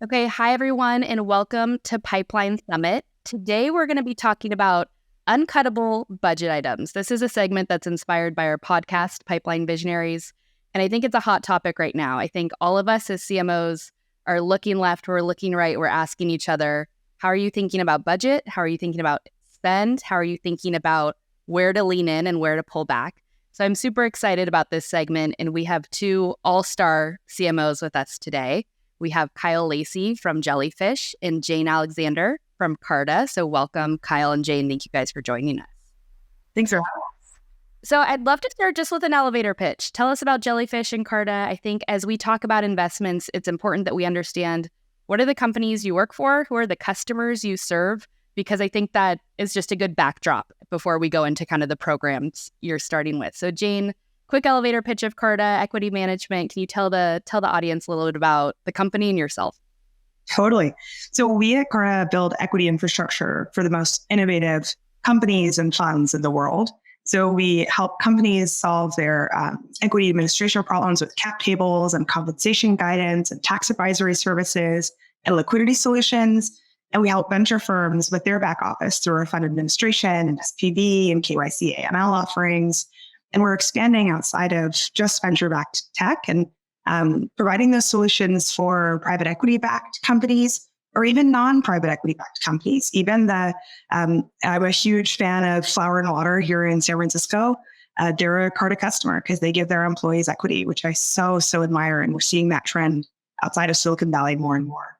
Okay, hi everyone, and welcome to Pipeline Summit. Today we're going to be talking about uncuttable budget items. This is a segment that's inspired by our podcast, Pipeline Visionaries, and I think it's a hot topic right now. I think all of us as CMOs are looking left, we're looking right, we're asking each other, how are you thinking about budget? How are you thinking about spend? How are you thinking about where to lean in and where to pull back? So I'm super excited about this segment, and we have two all-star CMOs with us today. We have Kyle Lacy from Jellyfish and Jane Alexander from Carta. So welcome, Kyle and Jane. Thank you guys for joining us. Thanks for having us. So I'd love to start just with an elevator pitch. Tell us about Jellyfish and Carta. I think as we talk about investments, it's important that we understand what are the companies you work for, who are the customers you serve, because I think that is just a good backdrop before we go into kind of the programs you're starting with. So Jane, quick elevator pitch of Carta, equity management. Can you tell the audience a little bit about the company and yourself? Totally. So we at Carta build equity infrastructure for the most innovative companies and funds in the world. So we help companies solve their equity administration problems with cap tables and compensation guidance and tax advisory services and liquidity solutions. And we help venture firms with their back office through our fund administration and SPV and KYC AML offerings. And we're expanding outside of just venture-backed tech and providing those solutions for private equity-backed companies or even non-private equity-backed companies. Even I'm a huge fan of Flour and Water here in San Francisco. They're a Carta customer because they give their employees equity, which I so admire. And we're seeing that trend outside of Silicon Valley more and more.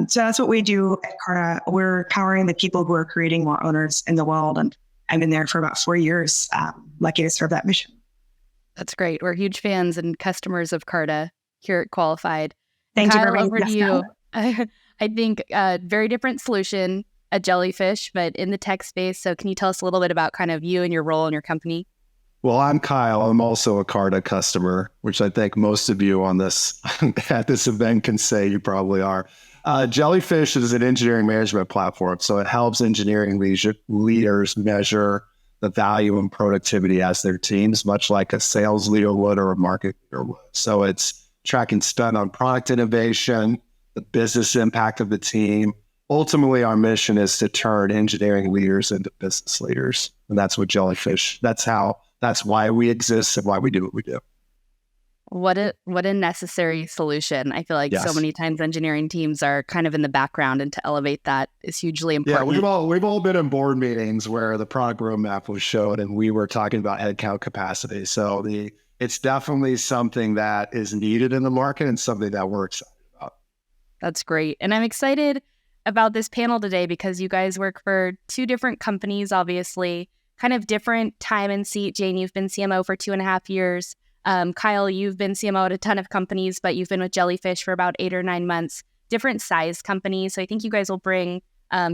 So that's what we do at Carta. We're powering the people who are creating more owners in the world. And I've been there for about 4 years, lucky to serve that mission. That's great. We're huge fans and customers of Carta here at Qualified. Thank Kyle, you for over to you. I think a very different solution at Jellyfish, but in the tech space. So can you tell us a little bit about kind of you and your role in your company? Well, I'm Kyle. I'm also a Carta customer, which I think most of you on this at this event can say you probably are. Jellyfish is an engineering management platform, so it helps engineering leaders measure the value and productivity as their teams, much like a sales leader would or a market leader would. So it's tracking spend on product innovation, the business impact of the team. Ultimately, our mission is to turn engineering leaders into business leaders, and that's what Jellyfish. That's why we exist and why we do what we do. What a necessary solution. I feel like so many times engineering teams are kind of in the background, and to elevate that is hugely important. Yeah, we've all been in board meetings where the product roadmap was shown and we were talking about headcount capacity. So it's definitely something that is needed in the market and something that we're excited about. That's great. And I'm excited about this panel today because you guys work for two different companies, obviously, kind of different time and seat. Jane, you've been CMO for 2.5 years. Kyle, you've been CMO at a ton of companies, but you've been with Jellyfish for about 8 or 9 months, different size companies. So I think you guys will bring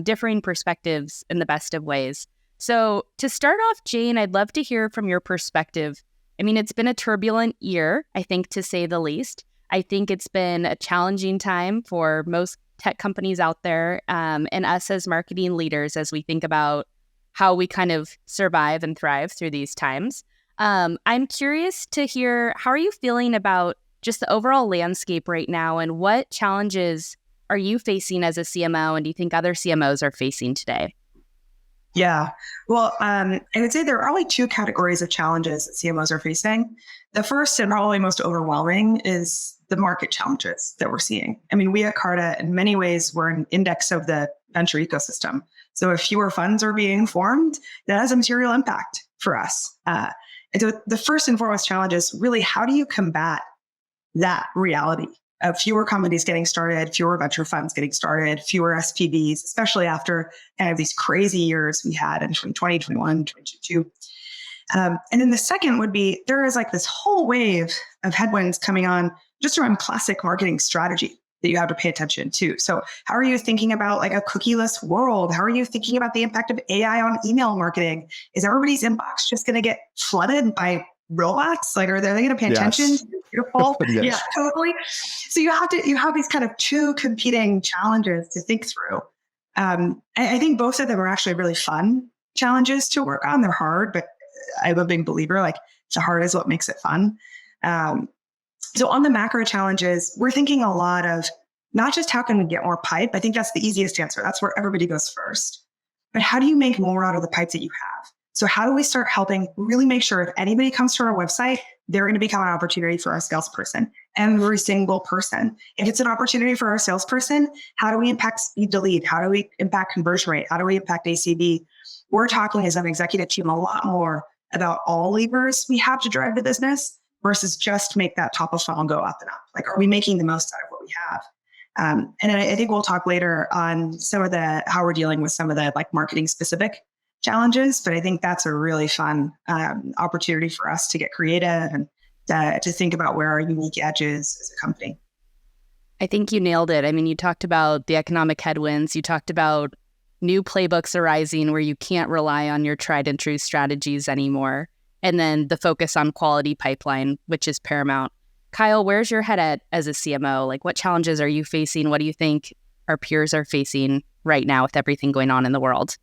differing perspectives in the best of ways. So to start off, Jane, I'd love to hear from your perspective. I mean, it's been a turbulent year, I think, to say the least. I think it's been a challenging time for most tech companies out there and us as marketing leaders as we think about how we kind of survive and thrive through these times. I'm curious to hear, how are you feeling about just the overall landscape right now, and what challenges are you facing as a CMO, and do you think other CMOs are facing today? Yeah, well, I would say there are only 2 categories of challenges that CMOs are facing. The first and probably most overwhelming is the market challenges that we're seeing. I mean, we at Carta, in many ways, we're an index of the venture ecosystem. So if fewer funds are being formed, that has a material impact for us. And so the first and foremost challenge is really, how do you combat that reality of fewer companies getting started, fewer venture funds getting started, fewer SPVs, especially after kind of these crazy years we had in 2020, 21, 22. And then the second would be, there is like this whole wave of headwinds coming on just around classic marketing strategy that you have to pay attention to. So how are you thinking about like a cookieless world? How are you thinking about the impact of AI on email marketing? Is everybody's inbox just going to get flooded by robots? Like, are they going to pay attention? Beautiful. Yes. Yeah, totally. So you have these kind of 2 competing challenges to think through. I think both of them are actually really fun challenges to work on. They're hard, but I'm a big believer, like the hard is what makes it fun. So on the macro challenges, we're thinking a lot of not just how can we get more pipe? I think that's the easiest answer. That's where everybody goes first. But how do you make more out of the pipes that you have? So how do we start helping really make sure if anybody comes to our website, they're going to become an opportunity for our salesperson, every single person. If it's an opportunity for our salesperson, how do we impact speed to lead? How do we impact conversion rate? How do we impact ACV? We're talking as an executive team a lot more about all levers we have to drive the business versus just make that top of funnel go up and up. Like, are we making the most out of what we have? And I think we'll talk later on some of how we're dealing with some of the like marketing specific challenges, but I think that's a really fun opportunity for us to get creative and to think about where our unique edges as a company. I think you nailed it. I mean, you talked about the economic headwinds. You talked about new playbooks arising where you can't rely on your tried and true strategies anymore. And then the focus on quality pipeline, which is paramount. Kyle, where's your head at as a CMO? Like, what challenges are you facing? What do you think our peers are facing right now with everything going on in the world?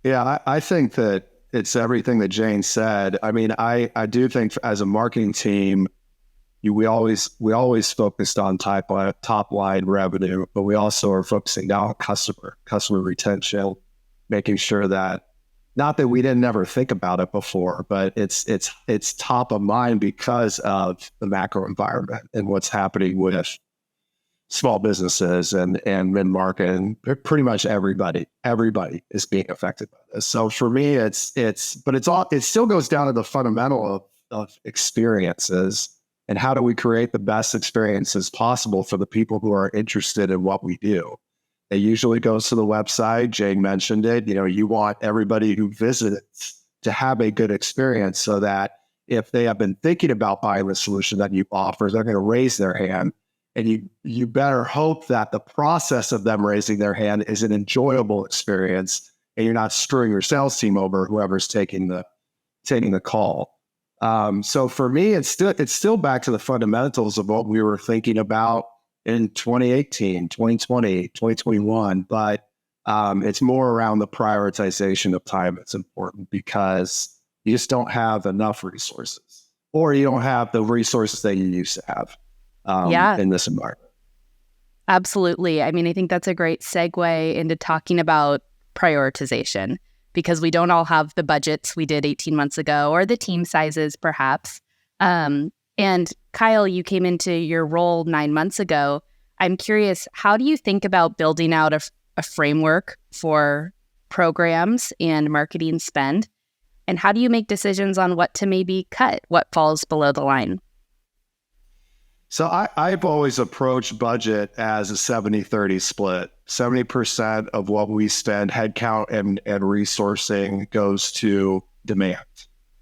Yeah, I think that it's everything that Jane said. I mean, I do think as a marketing team, we always focused on top line revenue, but we also are focusing now on customer retention, making sure that, not that we didn't ever think about it before, but it's top of mind because of the macro environment and what's happening with small businesses and mid-market, and pretty much everybody is being affected by this. So for me, it still goes down to the fundamental of experiences and how do we create the best experiences possible for the people who are interested in what we do. It usually goes to the website. Jane mentioned it. You want everybody who visits to have a good experience so that if they have been thinking about buying the solution that you offer, they're going to raise their hand. And you better hope that the process of them raising their hand is an enjoyable experience and you're not screwing your sales team over, whoever's taking the call. So for me, it's still back to the fundamentals of what we were thinking about in 2018, 2020, 2021, but it's more around the prioritization of time that's important because you just don't have enough resources, or you don't have the resources that you used to have in this environment. Absolutely. I mean, I think that's a great segue into talking about prioritization, because we don't all have the budgets we did 18 months ago or the team sizes, perhaps. And Kyle, you came into your role 9 months ago. I'm curious, how do you think about building out a framework for programs and marketing spend? And how do you make decisions on what to maybe cut, what falls below the line? So I've always approached budget as a 70-30 split. 70% of what we spend headcount and resourcing goes to demand.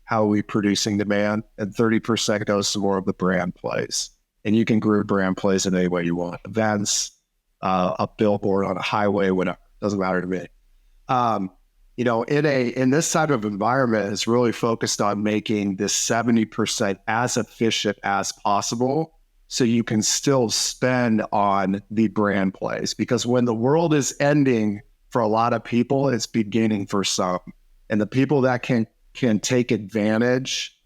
How are we producing demand? And 30% goes to more of the brand plays. And you can group brand plays in any way you want. Events, a billboard on a highway, whatever. Doesn't matter to me. In this type of environment, it's really focused on making this 70% as efficient as possible so you can still spend on the brand plays. Because when the world is ending for a lot of people, it's beginning for some. And the people that can take advantage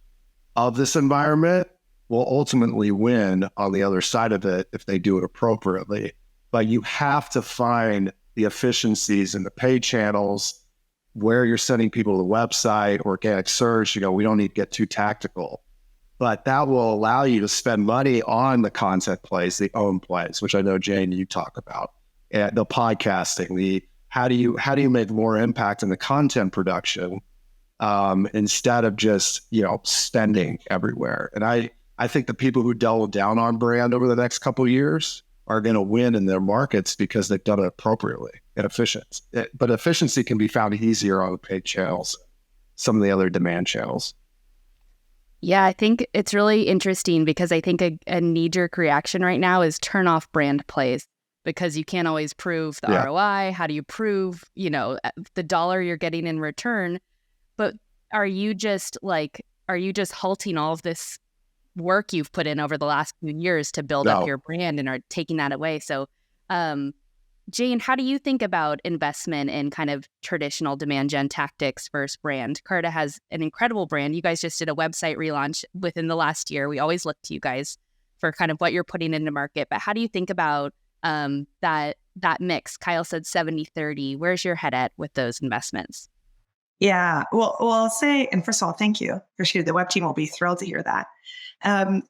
of this environment will ultimately win on the other side of it if they do it appropriately. But you have to find the efficiencies in the paid channels, where you're sending people to the website, organic search. We don't need to get too tactical, but that will allow you to spend money on the content plays, the own plays, which I know, Jane, you talk about, the podcasting, how do you make more impact in the content production instead of just, spending everywhere. And I think the people who double down on brand over the next couple of years are going to win in their markets because they've done it appropriately and efficient. But efficiency can be found easier on the paid channels, some of the other demand channels. Yeah, I think it's really interesting because I think a knee-jerk reaction right now is turn off brand plays because you can't always prove the ROI. How do you prove, the dollar you're getting in return? But are you just halting all of this work you've put in over the last few years to build up your brand and are taking that away? So, Jane, how do you think about investment in kind of traditional demand gen tactics versus brand? Carta has an incredible brand. You guys just did a website relaunch within the last year. We always look to you guys for kind of what you're putting into market. But how do you think about that mix? Kyle said 70-30. Where's your head at with those investments? Yeah. Well, I'll say, and first of all, thank you. Appreciate it. The web team will be thrilled to hear that.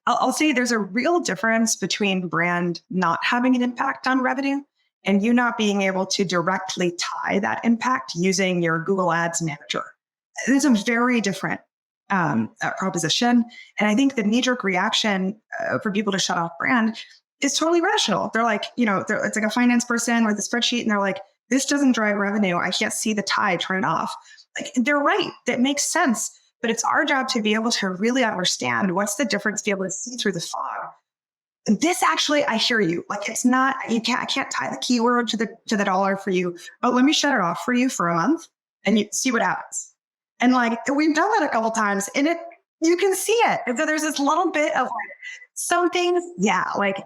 I'll say there's a real difference between brand not having an impact on revenue and you not being able to directly tie that impact using your Google Ads manager. It's a very different proposition. And I think the knee-jerk reaction for people to shut off brand is totally rational. They're like, it's like a finance person with a spreadsheet and they're like, this doesn't drive revenue. I can't see the tie, turn it off. Like, they're right. That makes sense. But it's our job to be able to really understand what's the difference, be able to see through the fog. This actually, I hear you. Like, it's not, I can't tie the keyword to the dollar for you, but let me shut it off for you for a month and you see what happens. And like, we've done that a couple times and you can see it. And so there's this little bit of like, some things, yeah, like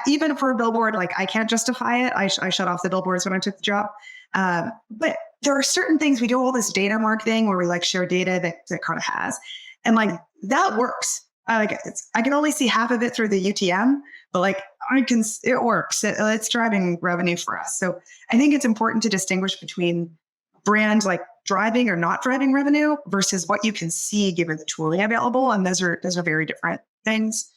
even for a billboard, like I can't justify it. I shut off the billboards when I took the job. But there are certain things, we do all this data marketing where we like share data that Carta has. And like, that works. I can only see half of it through the UTM, but like it works. It's driving revenue for us. So I think it's important to distinguish between brand like driving or not driving revenue versus what you can see given the tooling available. And those are very different things.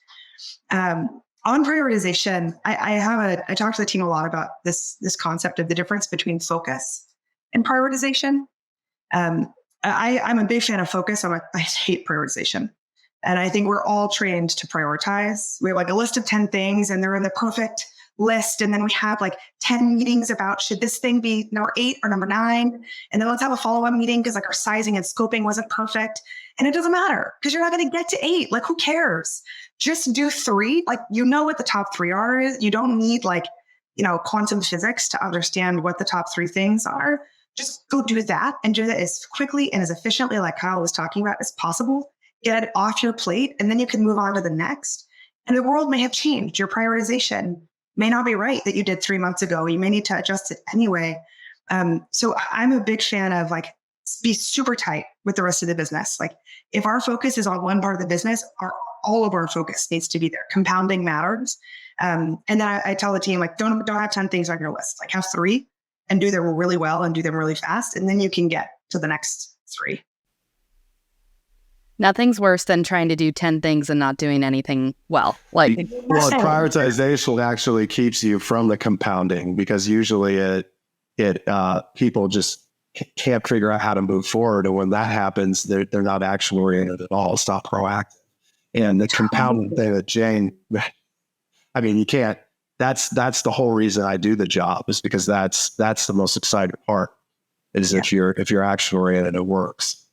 On prioritization, I talk to the team a lot about this concept of the difference between focus and prioritization. I'm a big fan of focus. I hate prioritization. And I think we're all trained to prioritize. We have like a list of 10 things and they're in the perfect list. And then we have like 10 meetings about, should this thing be number 8 or number 9? And then let's have a follow-up meeting because like our sizing and scoping wasn't perfect. And it doesn't matter because you're not going to get to 8. Like, who cares? Just do 3. Like, what the top 3 are. You don't need like, quantum physics to understand what the top 3 things are. Just go do that and do that as quickly and as efficiently, like Kyle was talking about, as possible. Get it off your plate, and then you can move on to the next. And the world may have changed. Your prioritization may not be right that you did 3 months ago. You may need to adjust it anyway. So I'm a big fan of like, be super tight with the rest of the business. Like, if our focus is on one part of the business, all of our focus needs to be there. Compounding matters. And then I tell the team, like, don't have 10 things on your list. Like, have 3 and do them really well and do them really fast. And then you can get to the next 3. Nothing's worse than trying to do 10 things and not doing anything well. Like, well, prioritization actually keeps you from the compounding because usually people just can't figure out how to move forward. And when that happens, they're not action oriented at all. It's not proactive. And the compounding thing that Jane, I mean, you can't. That's the whole reason I do the job, is because that's the most exciting part. Is if you're action oriented, it works.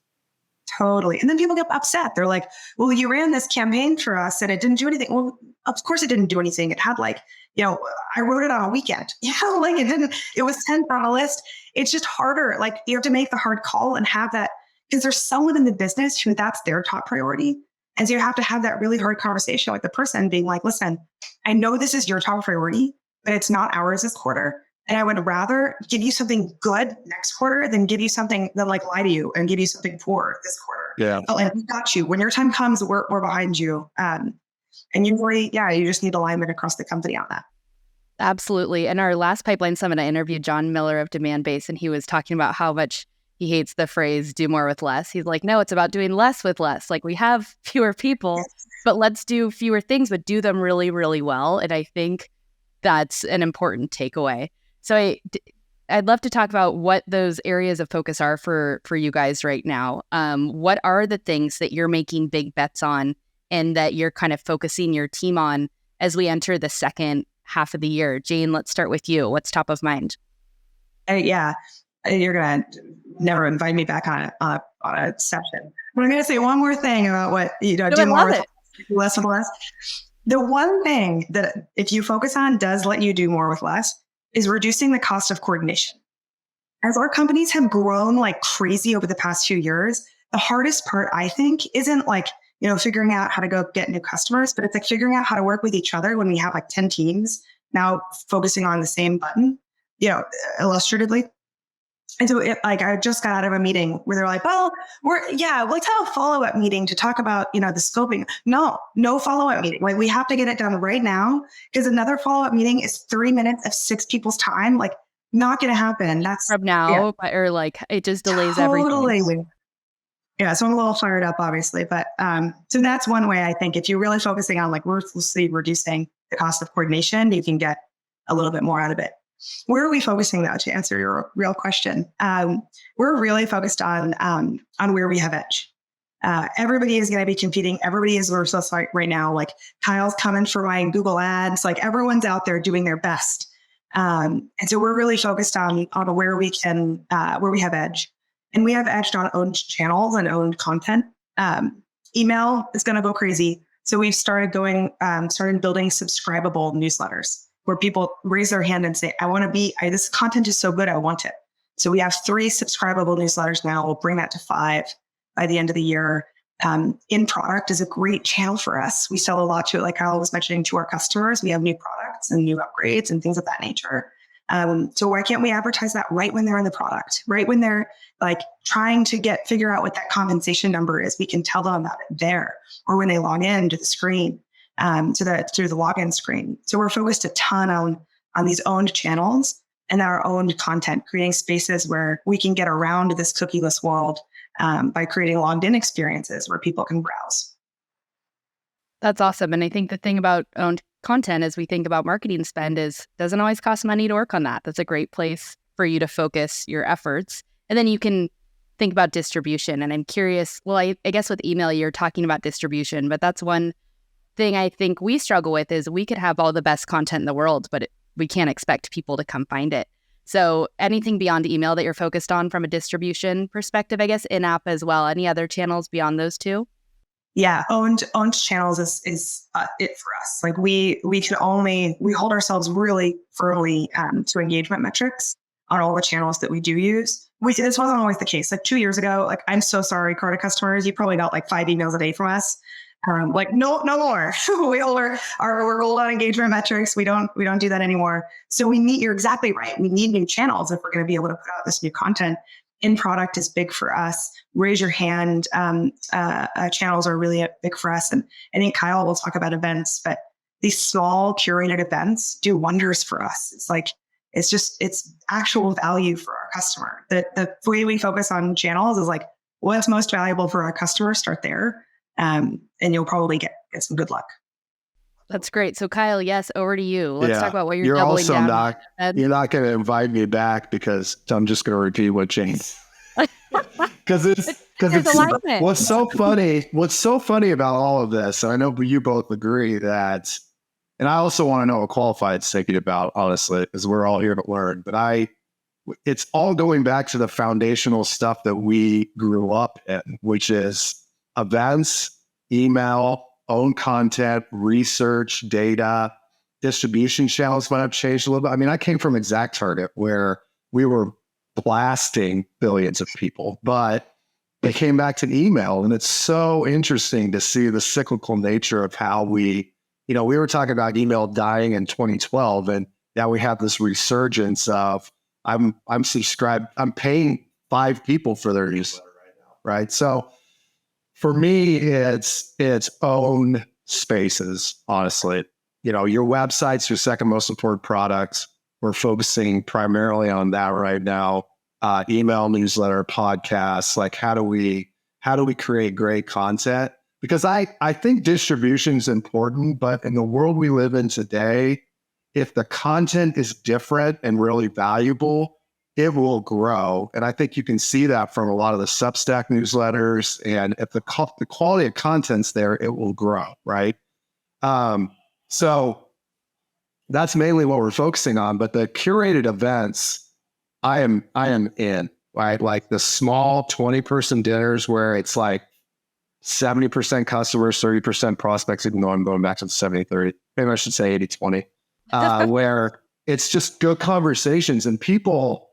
Totally. And then people get upset. They're like, well, you ran this campaign for us and it didn't do anything. Well, of course it didn't do anything. It had like, I wrote it on a weekend. Like it was 10th on a list. It's just harder. Like, you have to make the hard call and have that, because there's someone in the business who that's their top priority. And so you have to have that really hard conversation with the person being like, listen, I know this is your top priority, but it's not ours this quarter. And I would rather give you something good next quarter than give you something that like lie to you and give you something poor this quarter. Yeah. Oh, and we got you. When your time comes, we're behind you. And you just need alignment across the company on that. Absolutely. In our last Pipeline Summit, I interviewed John Miller of Demand Base, and he was talking about how much he hates the phrase do more with less. He's like, no, it's about doing less with less. Like, we have fewer people, but let's do fewer things, but do them really, really well. And I think that's an important takeaway. So I'd love to talk about what those areas of focus are for you guys right now. What are the things that you're making big bets on and that you're kind of focusing your team on as we enter the second half of the year? Jane, let's start with you. What's top of mind? Yeah, you're going to never invite me back on a session. But I'm going to say one more thing about what, do more with less with less. The one thing that if you focus on does let you do more with less is reducing the cost of coordination. As our companies have grown like crazy over the past few years, the hardest part, I think, isn't like, figuring out how to go get new customers, but it's like figuring out how to work with each other when we have like 10 teams now focusing on the same button, illustratively. And so I just got out of a meeting where they're like, well, let's have a follow-up meeting to talk about, the scoping. No follow-up meeting. Like, we have to get it done right now, because another follow-up meeting is 3 minutes of 6 people's time. Like, not going to happen. That's from now, or like it just delays totally. everything. Yeah. So I'm a little fired up, obviously, but so that's one way. I think if you're really focusing on like ruthlessly reducing the cost of coordination, you can get a little bit more out of it. Where are we focusing, though, to answer your real question? We're really focused on where we have edge. Everybody is going to be competing. Everybody is ruthless right now. Like, Kyle's coming for my Google ads. Like, everyone's out there doing their best. And so we're really focused on where we have edge. And we have edged on owned channels and owned content. Email is going to go crazy. So we've started building subscribable newsletters, where people raise their hand and say, this content is so good, I want it. So we have 3 subscribable newsletters now. We'll bring that to 5 by the end of the year. In product is a great channel for us. We sell a lot to it, like Kyle was mentioning, to our customers. We have new products and new upgrades and things of that nature. So why can't we advertise that right when they're in the product, right when they're like trying to figure out what that compensation number is? We can tell them about it there, or when they log in to the screen. Through the login screen. So we're focused a ton on these owned channels and our owned content, creating spaces where we can get around this cookieless world by creating logged in experiences where people can browse. That's awesome. And I think the thing about owned content as we think about marketing spend is doesn't always cost money to work on that. That's a great place for you to focus your efforts. And then you can think about distribution. And I'm curious, well, I guess with email, you're talking about distribution, but that's one thing I think we struggle with is we could have all the best content in the world, but we can't expect people to come find it. So anything beyond email that you're focused on from a distribution perspective, I guess in-app as well, any other channels beyond those 2? Yeah, owned channels is it for us. Like we hold ourselves really firmly to engagement metrics on all the channels that we do use. This wasn't always the case. Like 2 years ago, like, I'm so sorry, Carta customers, you probably got like 5 emails a day from us. No more. We're rolled on engagement metrics. We don't do that anymore. So you're exactly right. We need new channels if we're going to be able to put out this new content. In product is big for us. Raise your hand. Channels are really big for us. And I think Kyle will talk about events, but these small curated events do wonders for us. It's actual value for our customer. The way we focus on channels is like, what's most valuable for our customer? Start there. And you'll probably get some good luck. That's great. So Kyle, yes, over to you. Let's talk about what you're doubling also down. You're not going to invite me back because I'm just going to repeat what Jane. Because it's what's so funny about all of this. And I know you both agree that, and I also want to know what Qualified's thinking about, honestly, because we're all here to learn. But it's all going back to the foundational stuff that we grew up in, which is events, email, own content, research, data, distribution channels might have changed a little bit. I mean, I came from ExactTarget where we were blasting billions of people, but they came back to email. And it's so interesting to see the cyclical nature of how we were talking about email dying in 2012, and now we have this resurgence of I'm subscribed, I'm paying 5 people for their newsletter right now, right? So for me, it's own spaces, honestly. Your website's your second most important product. We're focusing primarily on that right now. Email, newsletter, podcasts. Like, how do we create great content? Because I think distribution is important, but in the world we live in today, if the content is different and really valuable, it will grow. And I think you can see that from a lot of the Substack newsletters. And if the quality of content's there, it will grow, right? So that's mainly what we're focusing on. But the curated events, I am in, right? Like the small 20-person dinners where it's like 70% customers, 30% prospects, even though I'm going back to the 70-30. Maybe I should say 80-20, where it's just good conversations and people,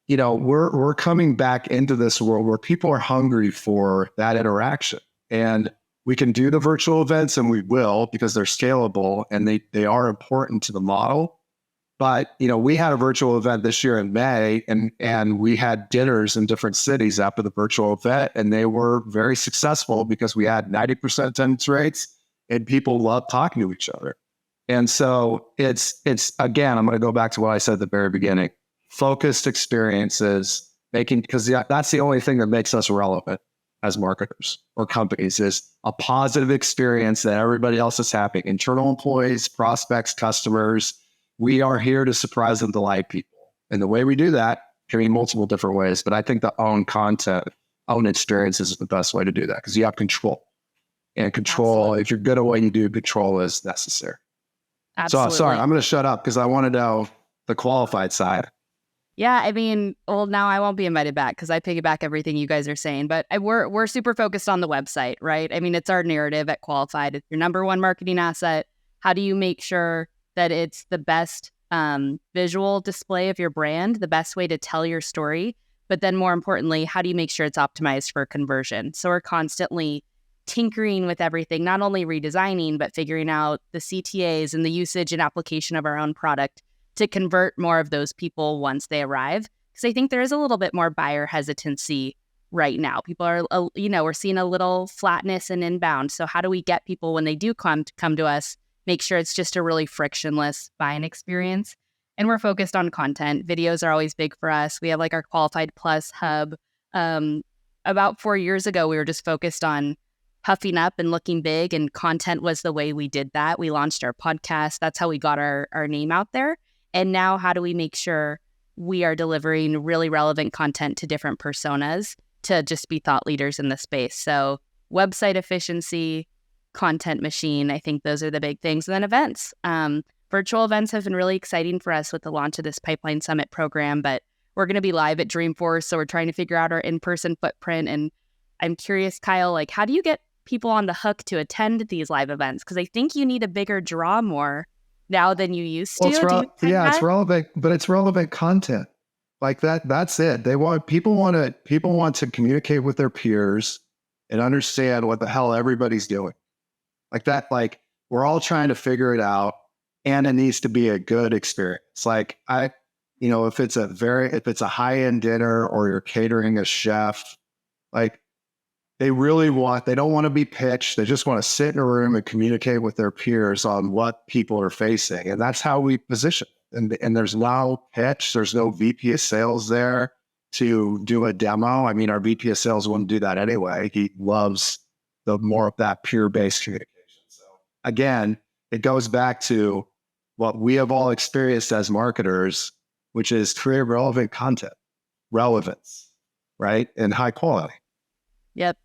we're coming back into this world where people are hungry for that interaction. And we can do the virtual events, and we will, because they're scalable and they are important to the model. But, we had a virtual event this year in May, and we had dinners in different cities after the virtual event, and they were very successful because we had 90% attendance rates and people loved talking to each other. And so it's again, I'm going to go back to what I said at the very beginning, focused experiences, because that's the only thing that makes us relevant as marketers or companies, is a positive experience that everybody else is having. Internal employees, prospects, customers. We are here to surprise and delight people. And the way we do that can be multiple different ways, but I think the own content, own experiences is the best way to do that, because you have control. And control, absolutely. If you're good at what you do, control is necessary. Absolutely. So sorry, I'm going to shut up because I want to know the qualified side. Yeah, I mean, well, now I won't be invited back because I piggyback everything you guys are saying, but we're super focused on the website, right? I mean, it's our narrative at Qualified. It's your number one marketing asset. How do you make sure that it's the best visual display of your brand, the best way to tell your story? But then more importantly, how do you make sure it's optimized for conversion? So we're constantly tinkering with everything, not only redesigning, but figuring out the CTAs and the usage and application of our own product to convert more of those people once they arrive. Because I think there is a little bit more buyer hesitancy right now. People are, we're seeing a little flatness in inbound. So how do we get people when they do come to us, make sure it's just a really frictionless buying experience? And we're focused on content. Videos are always big for us. We have like our Qualified Plus hub. About 4 years ago, we were just focused on puffing up and looking big, and content was the way we did that. We launched our podcast. That's how we got our name out there. And now how do we make sure we are delivering really relevant content to different personas to just be thought leaders in the space? So website efficiency, content machine, I think those are the big things. And then events. Virtual events have been really exciting for us with the launch of this Pipeline Summit program, but we're going to be live at Dreamforce. So we're trying to figure out our in-person footprint. And I'm curious, Kyle, like, how do you get people on the hook to attend these live events? Because I think you need a bigger draw more now than you used to. It's relevant, but it's relevant content like that. That's it. People want to communicate with their peers and understand what the hell everybody's doing. Like that, like we're all trying to figure it out, and it needs to be a good experience. Like if it's a high-end dinner or you're catering a chef, like they don't want to be pitched. They just want to sit in a room and communicate with their peers on what people are facing. And that's how we position. And there's no pitch. There's no VP of sales there to do a demo. I mean, our VP of sales wouldn't do that anyway. He loves the more of that peer-based communication. So again, it goes back to what we have all experienced as marketers, which is create relevant content, relevance, right? And high quality. Yep.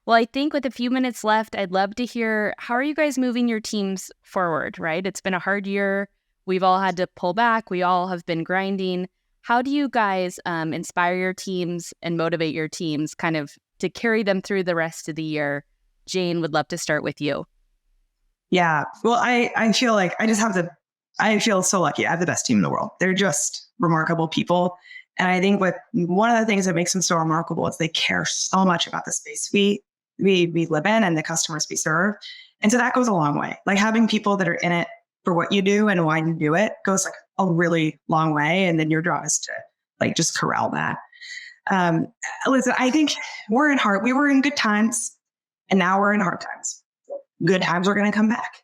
Well, I think with a few minutes left, I'd love to hear, how are you guys moving your teams forward, right? It's been a hard year. We've all had to pull back. We all have been grinding. How do you guys inspire your teams and motivate your teams kind of to carry them through the rest of the year? Jane, would love to start with you. Yeah. Well, I feel like I feel so lucky. I have the best team in the world. They're just remarkable people. And I think one of the things that makes them so remarkable is they care so much about the space we live in and the customers we serve. And so that goes a long way. Like having people that are in it for what you do and why you do it goes like a really long way. And then your job is to like just corral that. Listen, I think we were in good times and now we're in hard times. Good times are going to come back.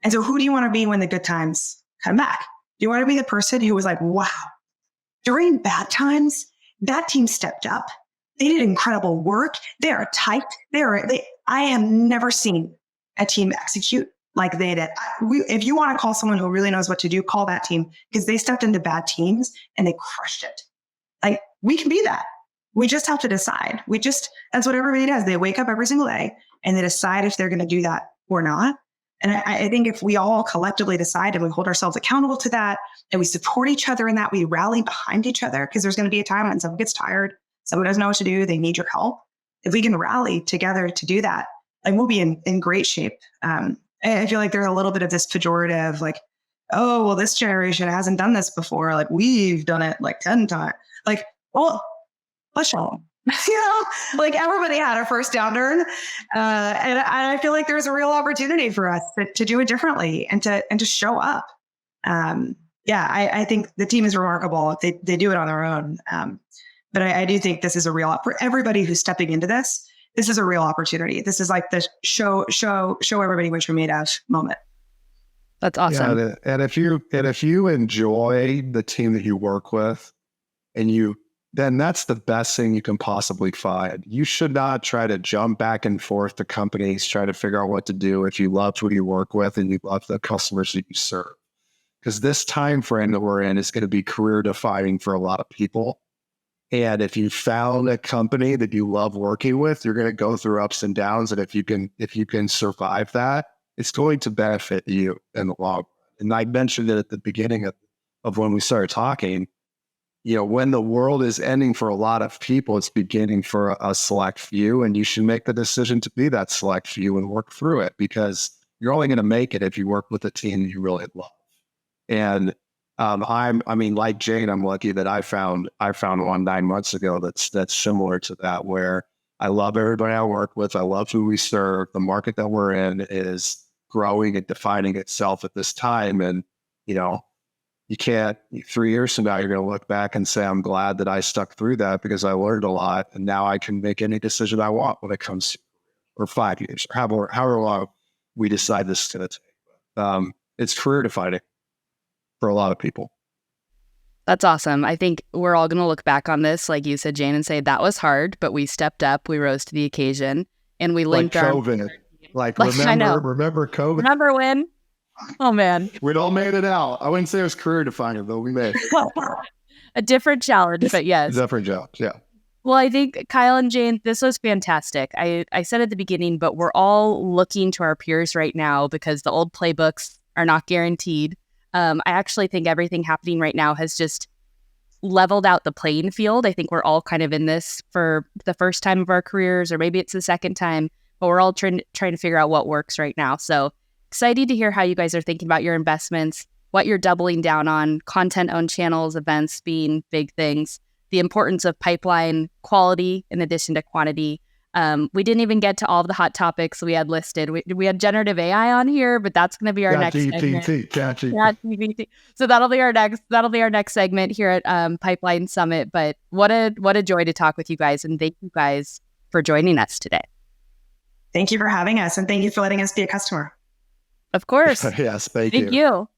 And so who do you want to be when the good times come back? Do you want to be the person who was like, wow, during bad times, that team stepped up. They did incredible work. They are tight. I have never seen a team execute like they did. If you want to call someone who really knows what to do, call that team, because they stepped into bad teams and they crushed it. Like we can be that. We just have to decide. That's what everybody does. They wake up every single day and they decide if they're going to do that or not. And I think if we all collectively decide and we hold ourselves accountable to that, and we support each other in that, we rally behind each other, because there's going to be a time when someone gets tired, someone doesn't know what to do, they need your help. If we can rally together to do that, like we'll be in great shape. I feel like there's a little bit of this pejorative, like, oh, well, this generation hasn't done this before. Like we've done it like 10 times. Like, well, let's show them. Like everybody had a first downturn. And I feel like there's a real opportunity for us to do it differently and to show up. Yeah, I think the team is remarkable. They do it on their own. But I do think this is a real, for everybody who's stepping into this, this is a real opportunity. This is like the show everybody what you're made of moment. That's awesome. Yeah, and if you enjoy the team that you work with, then that's the best thing you can possibly find. You should not try to jump back and forth to companies, try to figure out what to do if you love who you work with and you love the customers that you serve. Because this time frame that we're in is going to be career defining for a lot of people. And if you found a company that you love working with, you're going to go through ups and downs. And if you can survive that, it's going to benefit you in the long run. And I mentioned it at the beginning of when we started talking. When the world is ending for a lot of people, it's beginning for a select few, and you should make the decision to be that select few and work through it, because you're only going to make it if you work with a team you really love. And like Jane, I'm lucky that I found one 9 months ago that's similar to that, where I love everybody I work with. I love who we serve. The market that we're in is growing and defining itself at this time, and you can't, 3 years from now, you're going to look back and say, I'm glad that I stuck through that because I learned a lot. And now I can make any decision I want when it comes to, or 5 years, or however long we decide this is going to take. It's career defining for a lot of people. That's awesome. I think we're all going to look back on this, like you said, Jane, and say that was hard, but we stepped up, we rose to the occasion, and we linked like COVID. Remember COVID? Remember when? Oh, man. We'd all made it out. I wouldn't say it was career defining, but we made it. A different challenge, but yes. Different challenge, yeah. Well, I think Kyle and Jane, this was fantastic. I said at the beginning, but we're all looking to our peers right now because the old playbooks are not guaranteed. I actually think everything happening right now has just leveled out the playing field. I think we're all kind of in this for the first time of our careers, or maybe it's the second time, but we're all trying to figure out what works right now. So excited to hear how you guys are thinking about your investments, what you're doubling down on, content-owned channels, events being big things, the importance of pipeline quality in addition to quantity. We didn't even get to all of the hot topics we had listed. We had generative AI on here, but that's going to be our next segment. ChatGPT. So that'll be our next segment here at Pipeline Summit. But what a joy to talk with you guys, and thank you guys for joining us today. Thank you for having us, and thank you for letting us be a customer. Of course. Yes, thank you.